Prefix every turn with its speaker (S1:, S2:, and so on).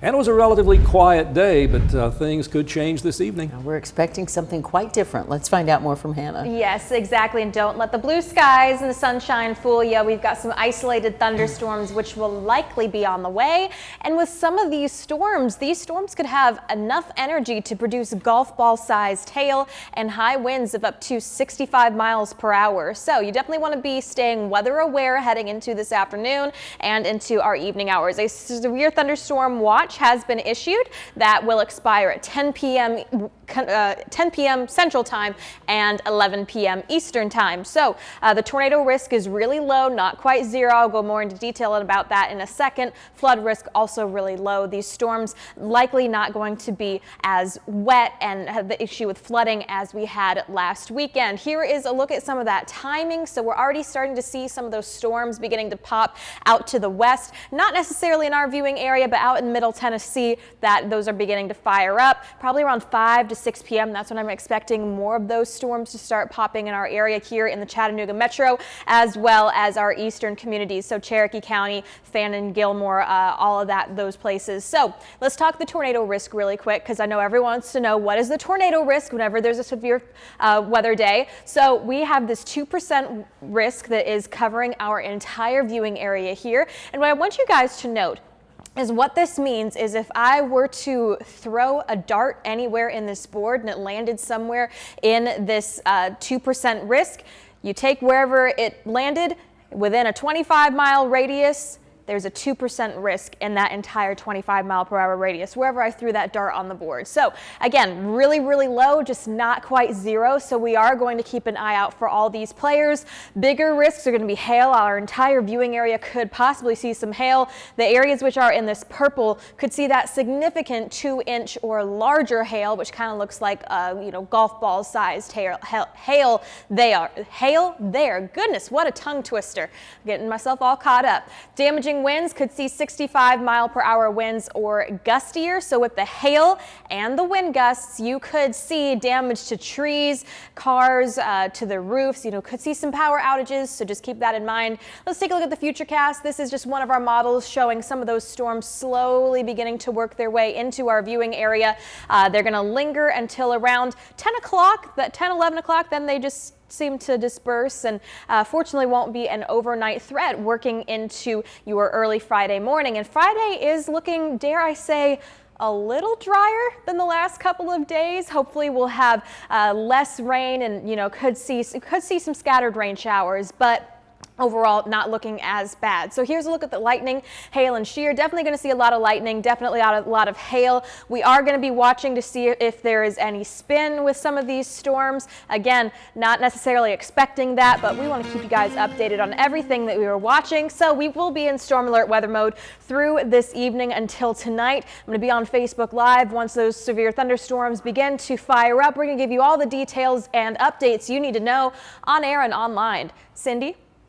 S1: And it was a relatively quiet day, but things could change this evening.
S2: We're expecting something quite different. Let's find out more from Hannah.
S3: Yes, exactly. And don't let the blue skies and the sunshine fool you. We've got some isolated thunderstorms, which will likely be on the way. And with some of these storms could have enough energy to produce golf ball sized hail and high winds of up to 65 miles per hour. So you definitely want to be staying weather aware heading into this afternoon and into our evening hours. A severe thunderstorm watch has been issued that will expire at 10 p.m. Central Time and 11 p.m. Eastern Time. So the tornado risk is really low, not quite zero. I'll go more into detail about that in a second. Flood risk also really low. These storms likely not going to be as wet and have the issue with flooding as we had last weekend. Here is a look at some of that timing. So we're already starting to see some of those storms beginning to pop out to the west, not necessarily in our viewing area, but out in middle Tennessee, that those are beginning to fire up probably around 5 to 6 p.m. That's when I'm expecting more of those storms to start popping in our area here in the Chattanooga metro, as well as our eastern communities. So Cherokee County, Fannin, Gilmore, all of those places. So let's talk the tornado risk really quick, because I know everyone wants to know what is the tornado risk whenever there's a severe weather day. So we have this 2% risk that is covering our entire viewing area here. And what I want you guys to note is what this means is if I were to throw a dart anywhere in this board and it landed somewhere in this 2% risk, you take wherever it landed within a 25-mile radius, there's a 2% risk in that entire 25-mile-per-hour radius, wherever I threw that dart on the board. So again, really, really low, just not quite zero. So we are going to keep an eye out for all these players. Bigger risks are going to be hail. Our entire viewing area could possibly see some hail. The areas which are in this purple could see that significant 2-inch or larger hail, which kind of looks like golf ball sized hail. Hail there. Goodness, what a tongue twister. I'm getting myself all caught up. Damaging winds could see 65-mile-per-hour winds or gustier. So with the hail and the wind gusts, you could see damage to trees, cars, to the roofs. Could see some power outages. So just keep that in mind. Let's take a look at the Futurecast. This is just one of our models showing some of those storms slowly beginning to work their way into our viewing area. They're going to linger until around 10 o'clock, 11 o'clock. Then they just seem to disperse and fortunately won't be an overnight threat working into your early Friday morning. And Friday is looking, dare I say, a little drier than the last couple of days. Hopefully we'll have less rain and could see some scattered rain showers, but overall not looking as bad. So here's a look at the lightning, hail, and shear. Definitely going to see a lot of lightning, definitely a lot of hail. We are going to be watching to see if there is any spin with some of these storms. Again, not necessarily expecting that, but we want to keep you guys updated on everything that we were watching. So we will be in storm alert weather mode through this evening until tonight. I'm going to be on Facebook Live once those severe thunderstorms begin to fire up. We're going to give you all the details and updates you need to know on air and online. Cindy?